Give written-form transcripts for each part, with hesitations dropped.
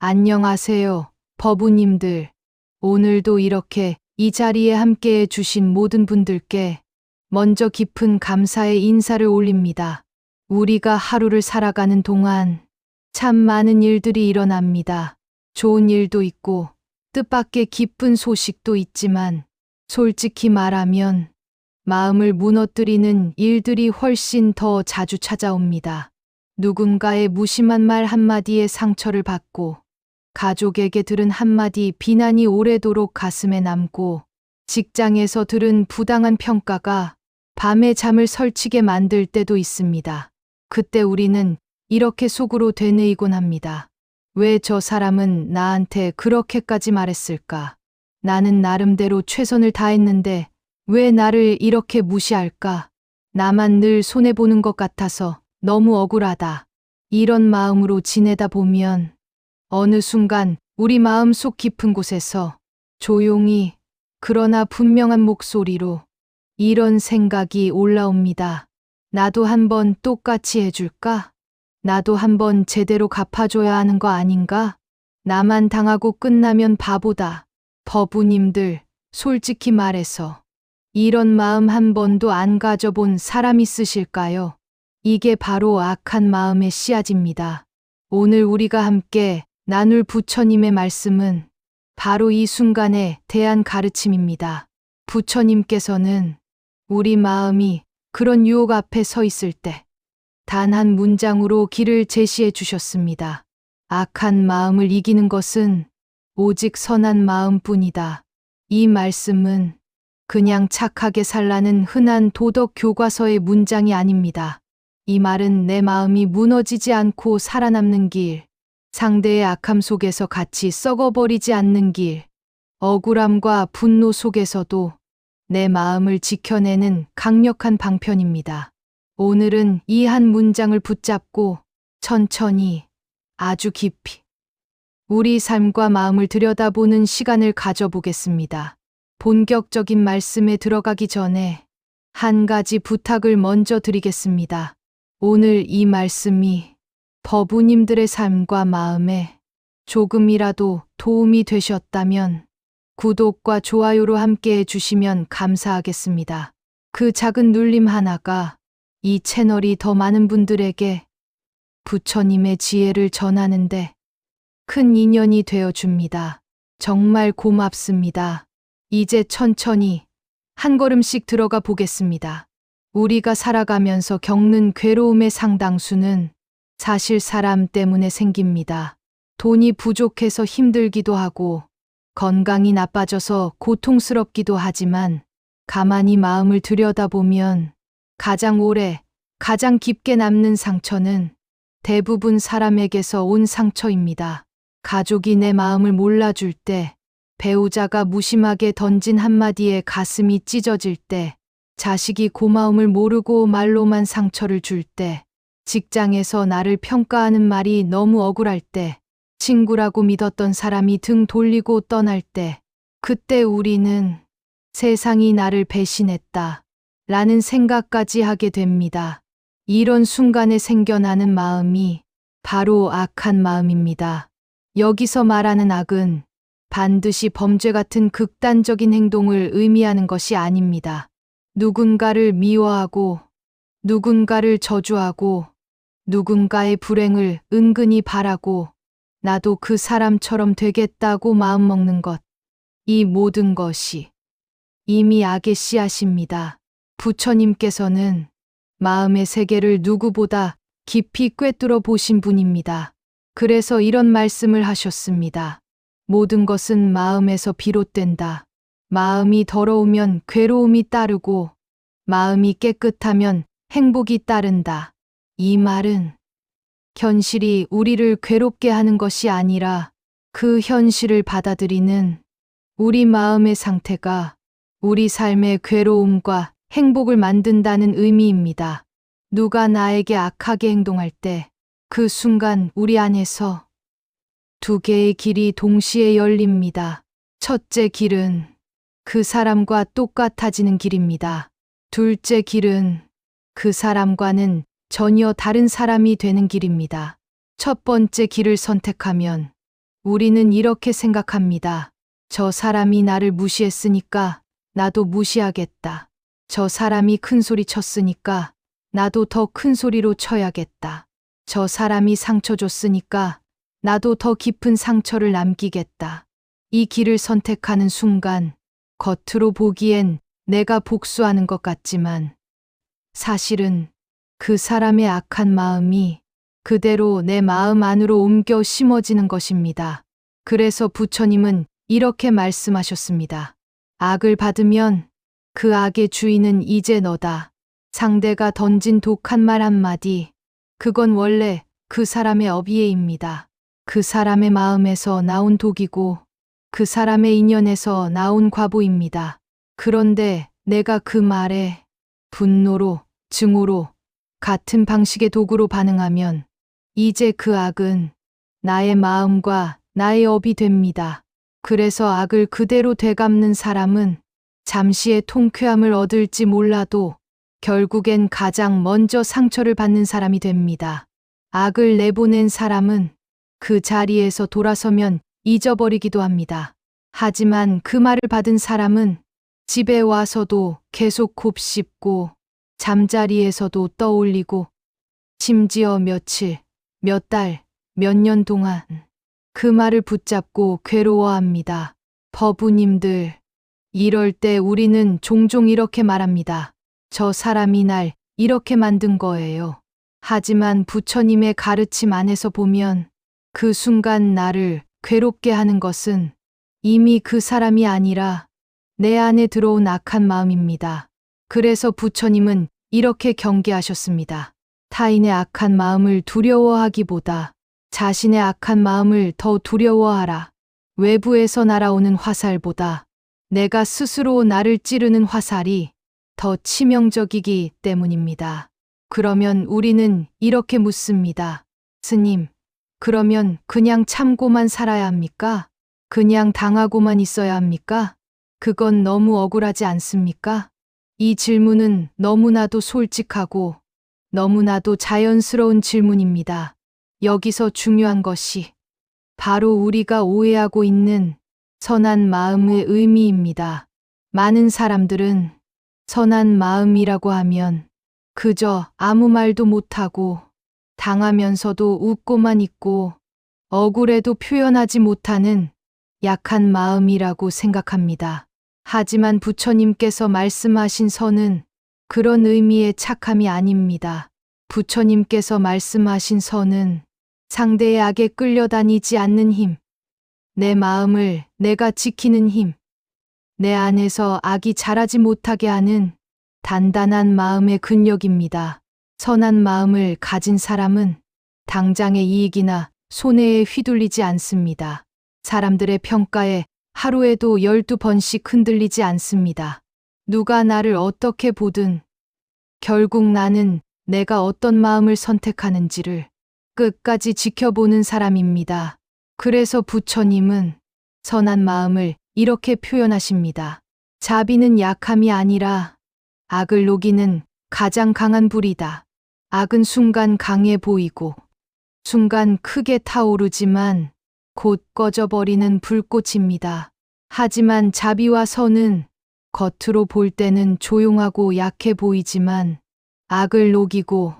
안녕하세요, 법우님들. 오늘도 이렇게 이 자리에 함께해 주신 모든 분들께 먼저 깊은 감사의 인사를 올립니다. 우리가 하루를 살아가는 동안 참 많은 일들이 일어납니다. 좋은 일도 있고 뜻밖의 기쁜 소식도 있지만 솔직히 말하면 마음을 무너뜨리는 일들이 훨씬 더 자주 찾아옵니다. 누군가의 무심한 말 한마디에 상처를 받고 가족에게 들은 한마디 비난이 오래도록 가슴에 남고 직장에서 들은 부당한 평가가 밤에 잠을 설치게 만들 때도 있습니다. 그때 우리는 이렇게 속으로 되뇌이곤 합니다. 왜 저 사람은 나한테 그렇게까지 말했을까? 나는 나름대로 최선을 다했는데 왜 나를 이렇게 무시할까? 나만 늘 손해보는 것 같아서 너무 억울하다. 이런 마음으로 지내다 보면 어느 순간 우리 마음 속 깊은 곳에서 조용히 그러나 분명한 목소리로 이런 생각이 올라옵니다. 나도 한번 똑같이 해줄까? 나도 한번 제대로 갚아줘야 하는 거 아닌가? 나만 당하고 끝나면 바보다. 법우님들, 솔직히 말해서 이런 마음 한 번도 안 가져본 사람 있으실까요? 이게 바로 악한 마음의 씨앗입니다. 오늘 우리가 함께 나눌 부처님의 말씀은 바로 이 순간에 대한 가르침입니다. 부처님께서는 우리 마음이 그런 유혹 앞에 서 있을 때 단 한 문장으로 길을 제시해 주셨습니다. 악한 마음을 이기는 것은 오직 선한 마음뿐이다. 이 말씀은 그냥 착하게 살라는 흔한 도덕 교과서의 문장이 아닙니다. 이 말은 내 마음이 무너지지 않고 살아남는 길, 상대의 악함 속에서 같이 썩어버리지 않는 길, 억울함과 분노 속에서도 내 마음을 지켜내는 강력한 방편입니다. 오늘은 이 한 문장을 붙잡고 천천히 아주 깊이 우리 삶과 마음을 들여다보는 시간을 가져보겠습니다. 본격적인 말씀에 들어가기 전에 한 가지 부탁을 먼저 드리겠습니다. 오늘 이 말씀이 법우님들의 삶과 마음에 조금이라도 도움이 되셨다면 구독과 좋아요로 함께 해주시면 감사하겠습니다. 그 작은 눌림 하나가 이 채널이 더 많은 분들에게 부처님의 지혜를 전하는데 큰 인연이 되어줍니다. 정말 고맙습니다. 이제 천천히 한 걸음씩 들어가 보겠습니다. 우리가 살아가면서 겪는 괴로움의 상당수는 사실 사람 때문에 생깁니다. 돈이 부족해서 힘들기도 하고 건강이 나빠져서 고통스럽기도 하지만 가만히 마음을 들여다보면 가장 오래, 가장 깊게 남는 상처는 대부분 사람에게서 온 상처입니다. 가족이 내 마음을 몰라줄 때, 배우자가 무심하게 던진 한마디에 가슴이 찢어질 때, 자식이 고마움을 모르고 말로만 상처를 줄 때, 직장에서 나를 평가하는 말이 너무 억울할 때, 친구라고 믿었던 사람이 등 돌리고 떠날 때, 그때 우리는 세상이 나를 배신했다 라는 생각까지 하게 됩니다. 이런 순간에 생겨나는 마음이 바로 악한 마음입니다. 여기서 말하는 악은 반드시 범죄 같은 극단적인 행동을 의미하는 것이 아닙니다. 누군가를 미워하고, 누군가를 저주하고, 누군가의 불행을 은근히 바라고, 나도 그 사람처럼 되겠다고 마음먹는 것. 이 모든 것이 이미 악의 씨앗입니다. 부처님께서는 마음의 세계를 누구보다 깊이 꿰뚫어 보신 분입니다. 그래서 이런 말씀을 하셨습니다. 모든 것은 마음에서 비롯된다. 마음이 더러우면 괴로움이 따르고 마음이 깨끗하면 행복이 따른다. 이 말은 현실이 우리를 괴롭게 하는 것이 아니라 그 현실을 받아들이는 우리 마음의 상태가 우리 삶의 괴로움과 행복을 만든다는 의미입니다. 누가 나에게 악하게 행동할 때 그 순간 우리 안에서 두 개의 길이 동시에 열립니다. 첫째 길은 그 사람과 똑같아지는 길입니다. 둘째 길은 그 사람과는 전혀 다른 사람이 되는 길입니다. 첫 번째 길을 선택하면 우리는 이렇게 생각합니다. 저 사람이 나를 무시했으니까 나도 무시하겠다. 저 사람이 큰 소리 쳤으니까 나도 더 큰 소리로 쳐야겠다. 저 사람이 상처 줬으니까 나도 더 깊은 상처를 남기겠다. 이 길을 선택하는 순간 겉으로 보기엔 내가 복수하는 것 같지만 사실은 그 사람의 악한 마음이 그대로 내 마음 안으로 옮겨 심어지는 것입니다. 그래서 부처님은 이렇게 말씀하셨습니다. 악을 받으면 그 악의 주인은 이제 너다. 상대가 던진 독한 말 한마디, 그건 원래 그 사람의 어비에입니다. 그 사람의 마음에서 나온 독이고 그 사람의 인연에서 나온 과보입니다. 그런데 내가 그 말에 분노로, 증오로, 같은 방식의 도구로 반응하면 이제 그 악은 나의 마음과 나의 업이 됩니다. 그래서 악을 그대로 되갚는 사람은 잠시의 통쾌함을 얻을지 몰라도 결국엔 가장 먼저 상처를 받는 사람이 됩니다. 악을 내보낸 사람은 그 자리에서 돌아서면 잊어버리기도 합니다. 하지만 그 말을 받은 사람은 집에 와서도 계속 곱씹고 잠자리에서도 떠올리고 심지어 며칠, 몇 달, 몇 년 동안 그 말을 붙잡고 괴로워합니다. 법우님들, 이럴 때 우리는 종종 이렇게 말합니다. 저 사람이 날 이렇게 만든 거예요. 하지만 부처님의 가르침 안에서 보면 그 순간 나를 괴롭게 하는 것은 이미 그 사람이 아니라 내 안에 들어온 악한 마음입니다. 그래서 부처님은 이렇게 경계하셨습니다. 타인의 악한 마음을 두려워하기보다 자신의 악한 마음을 더 두려워하라. 외부에서 날아오는 화살보다 내가 스스로 나를 찌르는 화살이 더 치명적이기 때문입니다. 그러면 우리는 이렇게 묻습니다. 스님, 그러면 그냥 참고만 살아야 합니까? 그냥 당하고만 있어야 합니까? 그건 너무 억울하지 않습니까? 이 질문은 너무나도 솔직하고 너무나도 자연스러운 질문입니다. 여기서 중요한 것이 바로 우리가 오해하고 있는 선한 마음의 의미입니다. 많은 사람들은 선한 마음이라고 하면 그저 아무 말도 못하고 당하면서도 웃고만 있고 억울해도 표현하지 못하는 약한 마음이라고 생각합니다. 하지만 부처님께서 말씀하신 선은 그런 의미의 착함이 아닙니다. 부처님께서 말씀하신 선은 상대의 악에 끌려다니지 않는 힘, 내 마음을 내가 지키는 힘, 내 안에서 악이 자라지 못하게 하는 단단한 마음의 근력입니다. 선한 마음을 가진 사람은 당장의 이익이나 손해에 휘둘리지 않습니다. 사람들의 평가에 하루에도 12번씩 흔들리지 않습니다. 누가 나를 어떻게 보든 결국 나는 내가 어떤 마음을 선택하는지를 끝까지 지켜보는 사람입니다. 그래서 부처님은 선한 마음을 이렇게 표현하십니다. 자비는 약함이 아니라 악을 녹이는 가장 강한 불이다. 악은 순간 강해 보이고 순간 크게 타오르지만 곧 꺼져버리는 불꽃입니다. 하지만 자비와 선은 겉으로 볼 때는 조용하고 약해 보이지만 악을 녹이고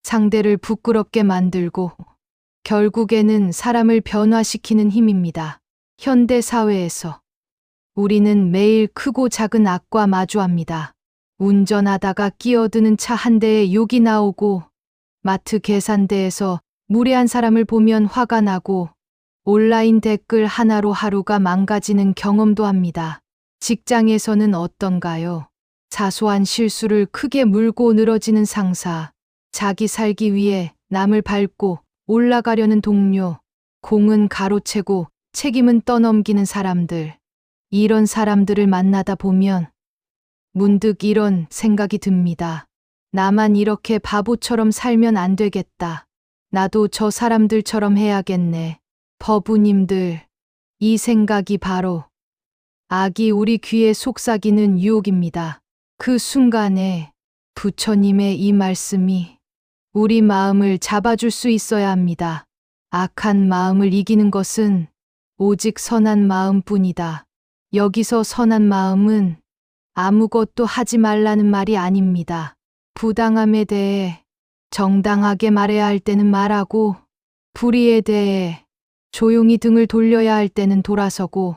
상대를 부끄럽게 만들고 결국에는 사람을 변화시키는 힘입니다. 현대 사회에서 우리는 매일 크고 작은 악과 마주합니다. 운전하다가 끼어드는 차 한 대에 욕이 나오고 마트 계산대에서 무례한 사람을 보면 화가 나고 온라인 댓글 하나로 하루가 망가지는 경험도 합니다. 직장에서는 어떤가요? 사소한 실수를 크게 물고 늘어지는 상사, 자기 살기 위해 남을 밟고 올라가려는 동료, 공은 가로채고 책임은 떠넘기는 사람들. 이런 사람들을 만나다 보면 문득 이런 생각이 듭니다. 나만 이렇게 바보처럼 살면 안 되겠다. 나도 저 사람들처럼 해야겠네. 법우님들, 이 생각이 바로 악이 우리 귀에 속삭이는 유혹입니다. 그 순간에 부처님의 이 말씀이 우리 마음을 잡아줄 수 있어야 합니다. 악한 마음을 이기는 것은 오직 선한 마음뿐이다. 여기서 선한 마음은 아무것도 하지 말라는 말이 아닙니다. 부당함에 대해 정당하게 말해야 할 때는 말하고, 불의에 대해 조용히 등을 돌려야 할 때는 돌아서고,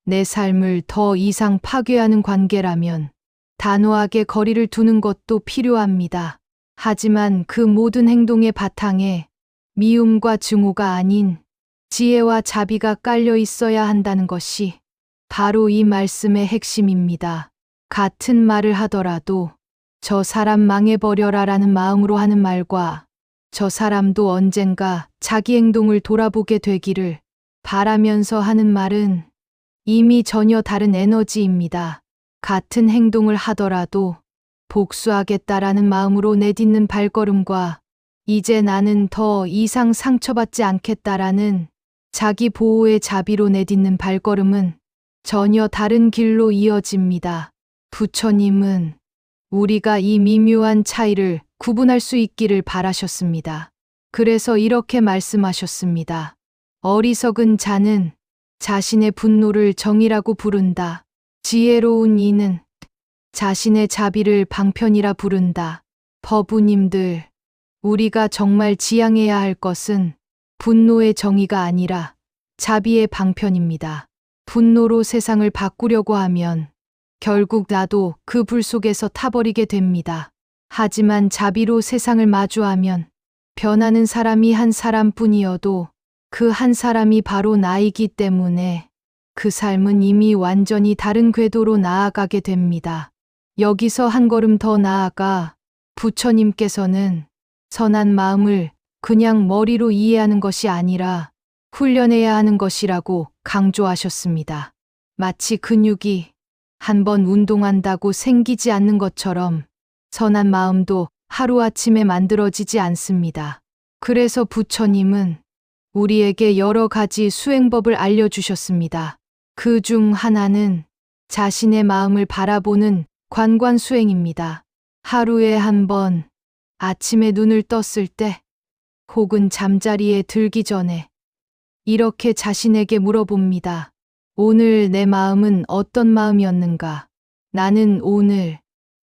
내 삶을 더 이상 파괴하는 관계라면 단호하게 거리를 두는 것도 필요합니다. 하지만 그 모든 행동의 바탕에 미움과 증오가 아닌 지혜와 자비가 깔려 있어야 한다는 것이 바로 이 말씀의 핵심입니다. 같은 말을 하더라도 저 사람 망해버려라 라는 마음으로 하는 말과 저 사람도 언젠가 자기 행동을 돌아보게 되기를 바라면서 하는 말은 이미 전혀 다른 에너지입니다. 같은 행동을 하더라도 복수하겠다라는 마음으로 내딛는 발걸음과 이제 나는 더 이상 상처받지 않겠다라는 자기 보호의 자비로 내딛는 발걸음은 전혀 다른 길로 이어집니다. 부처님은 우리가 이 미묘한 차이를 구분할 수 있기를 바라셨습니다. 그래서 이렇게 말씀하셨습니다. 어리석은 자는 자신의 분노를 정의라고 부른다. 지혜로운 이는 자신의 자비를 방편이라 부른다. 법우님들, 우리가 정말 지향해야 할 것은 분노의 정의가 아니라 자비의 방편입니다. 분노로 세상을 바꾸려고 하면 결국 나도 그 불 속에서 타버리게 됩니다. 하지만 자비로 세상을 마주하면 변하는 사람이 한 사람뿐이어도 그 한 사람이 바로 나이기 때문에 그 삶은 이미 완전히 다른 궤도로 나아가게 됩니다. 여기서 한 걸음 더 나아가 부처님께서는 선한 마음을 그냥 머리로 이해하는 것이 아니라 훈련해야 하는 것이라고 강조하셨습니다. 마치 근육이 한번 운동한다고 생기지 않는 것처럼 선한 마음도 하루아침에 만들어지지 않습니다. 그래서 부처님은 우리에게 여러 가지 수행법을 알려주셨습니다. 그 중 하나는 자신의 마음을 바라보는 관관수행입니다. 하루에 한 번, 아침에 눈을 떴을 때, 혹은 잠자리에 들기 전에 이렇게 자신에게 물어봅니다. 오늘 내 마음은 어떤 마음이었는가? 나는 오늘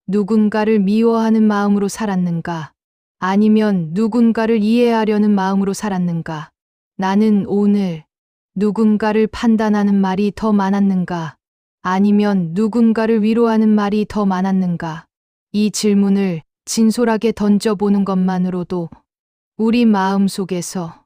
누군가를 미워하는 마음으로 살았는가? 아니면 누군가를 이해하려는 마음으로 살았는가? 나는 오늘 누군가를 판단하는 말이 더 많았는가? 아니면 누군가를 위로하는 말이 더 많았는가? 이 질문을 진솔하게 던져보는 것만으로도 우리 마음 속에서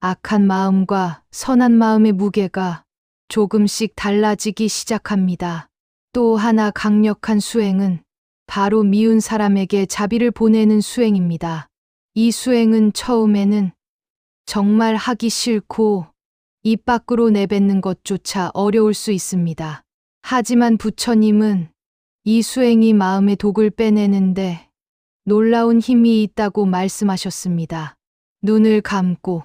악한 마음과 선한 마음의 무게가 조금씩 달라지기 시작합니다. 또 하나 강력한 수행은 바로 미운 사람에게 자비를 보내는 수행입니다. 이 수행은 처음에는 정말 하기 싫고 입 밖으로 내뱉는 것조차 어려울 수 있습니다. 하지만 부처님은 이 수행이 마음의 독을 빼내는데 놀라운 힘이 있다고 말씀하셨습니다. 눈을 감고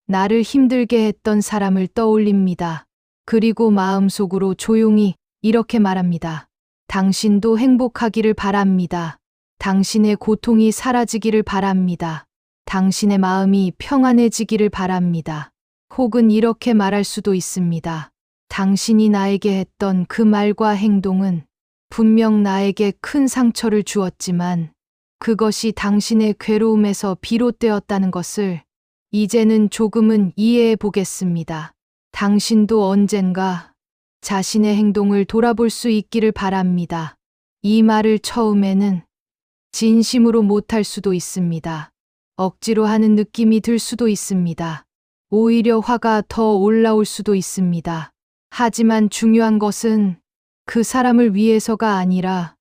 나를 힘들게 했던 사람을 떠올립니다. 그리고 마음속으로 조용히 이렇게 말합니다. 당신도 행복하기를 바랍니다. 당신의 고통이 사라지기를 바랍니다. 당신의 마음이 평안해지기를 바랍니다. 혹은 이렇게 말할 수도 있습니다. 당신이 나에게 했던 그 말과 행동은 분명 나에게 큰 상처를 주었지만 그것이 당신의 괴로움에서 비롯되었다는 것을 이제는 조금은 이해해 보겠습니다. 당신도 언젠가 자신의 행동을 돌아볼 수 있기를 바랍니다. 이 말을 처음에는 진심으로 못할 수도 있습니다. 억지로 하는 느낌이 들 수도 있습니다. 오히려 화가 더 올라올 수도 있습니다. 하지만 중요한 것은 그 사람을 위해서가 아니라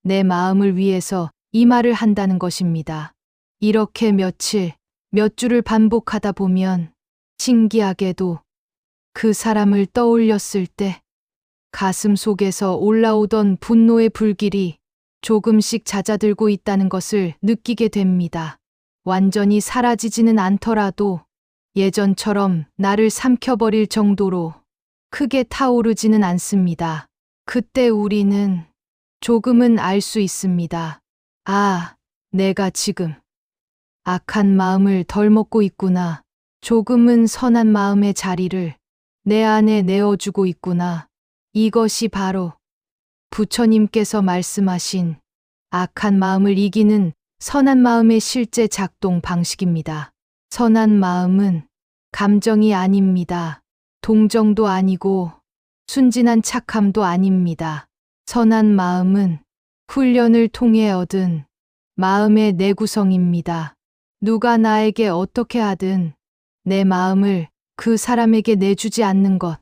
내 마음을 위해서 이 말을 한다는 것입니다. 이렇게 며칠, 몇 주를 반복하다 보면 신기하게도 그 사람을 떠올렸을 때 가슴 속에서 올라오던 분노의 불길이 조금씩 잦아들고 있다는 것을 느끼게 됩니다. 완전히 사라지지는 않더라도 예전처럼 나를 삼켜버릴 정도로 크게 타오르지는 않습니다. 그때 우리는 조금은 알 수 있습니다. 아, 내가 지금 악한 마음을 덜 먹고 있구나. 조금은 선한 마음의 자리를 내 안에 내어주고 있구나. 이것이 바로 부처님께서 말씀하신 악한 마음을 이기는 선한 마음의 실제 작동 방식입니다. 선한 마음은 감정이 아닙니다. 동정도 아니고 순진한 착함도 아닙니다. 선한 마음은 훈련을 통해 얻은 마음의 내구성입니다. 누가 나에게 어떻게 하든 내 마음을 그 사람에게 내주지 않는 것,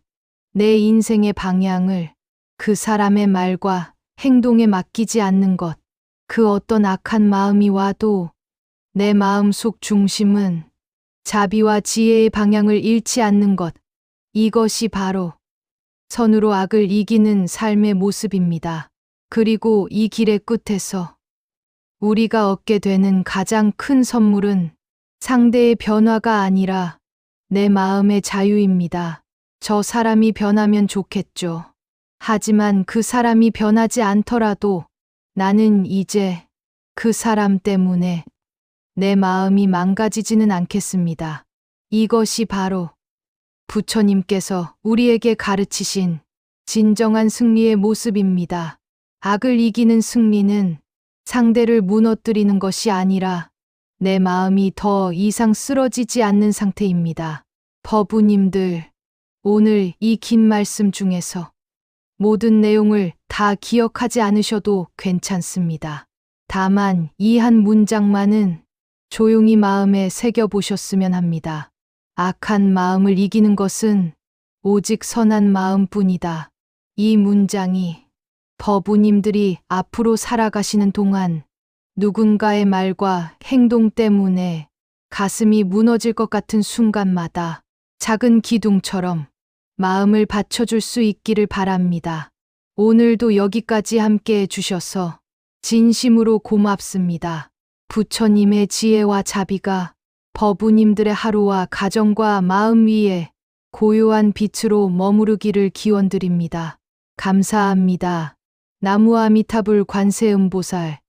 내 인생의 방향을 그 사람의 말과 행동에 맡기지 않는 것, 그 어떤 악한 마음이 와도 내 마음속 중심은 자비와 지혜의 방향을 잃지 않는 것, 이것이 바로 선으로 악을 이기는 삶의 모습입니다. 그리고 이 길의 끝에서 우리가 얻게 되는 가장 큰 선물은 상대의 변화가 아니라 내 마음의 자유입니다. 저 사람이 변하면 좋겠죠. 하지만 그 사람이 변하지 않더라도 나는 이제 그 사람 때문에 내 마음이 망가지지는 않겠습니다. 이것이 바로 부처님께서 우리에게 가르치신 진정한 승리의 모습입니다. 악을 이기는 승리는 상대를 무너뜨리는 것이 아니라 내 마음이 더 이상 쓰러지지 않는 상태입니다. 법우님들, 오늘 이 긴 말씀 중에서 모든 내용을 다 기억하지 않으셔도 괜찮습니다. 다만 이 한 문장만은 조용히 마음에 새겨보셨으면 합니다. 악한 마음을 이기는 것은 오직 선한 마음뿐이다. 이 문장이 법우님들이 앞으로 살아가시는 동안 누군가의 말과 행동 때문에 가슴이 무너질 것 같은 순간마다 작은 기둥처럼 마음을 받쳐줄 수 있기를 바랍니다. 오늘도 여기까지 함께 해주셔서 진심으로 고맙습니다. 부처님의 지혜와 자비가 법우님들의 하루와 가정과 마음 위에 고요한 빛으로 머무르기를 기원드립니다. 감사합니다. 나무아미타불 관세음보살